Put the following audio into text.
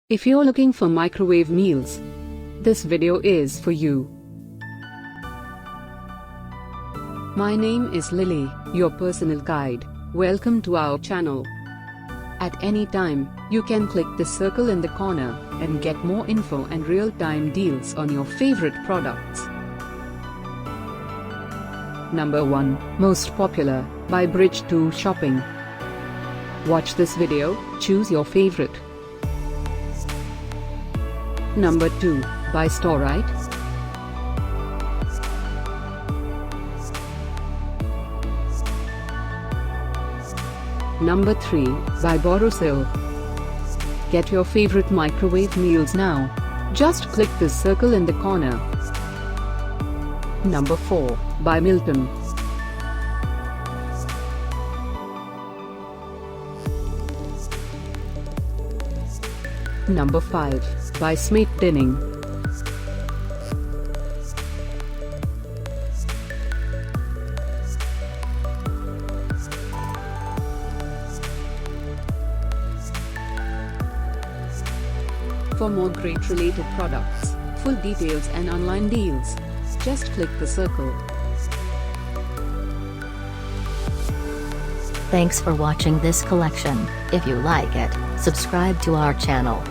If you're looking for microwave meals, this video is for you. My name is Lily, your personal guide. Welcome to our channel. At any time, you can click the circle in the corner and get more info and real-time deals on your favorite products. Number 1, Most Popular, by Bridge to Shopping. Watch this video, choose your favorite. Number 2, by Storite. Number 3, by Borosil. Get your favorite microwave meals now. Just click this circle in the corner. Number 4, by Milton. Number 5, by Smith Dinning. For more great related products, full details and online deals, just click the circle. Thanks for watching this collection. If you like it, subscribe to our channel.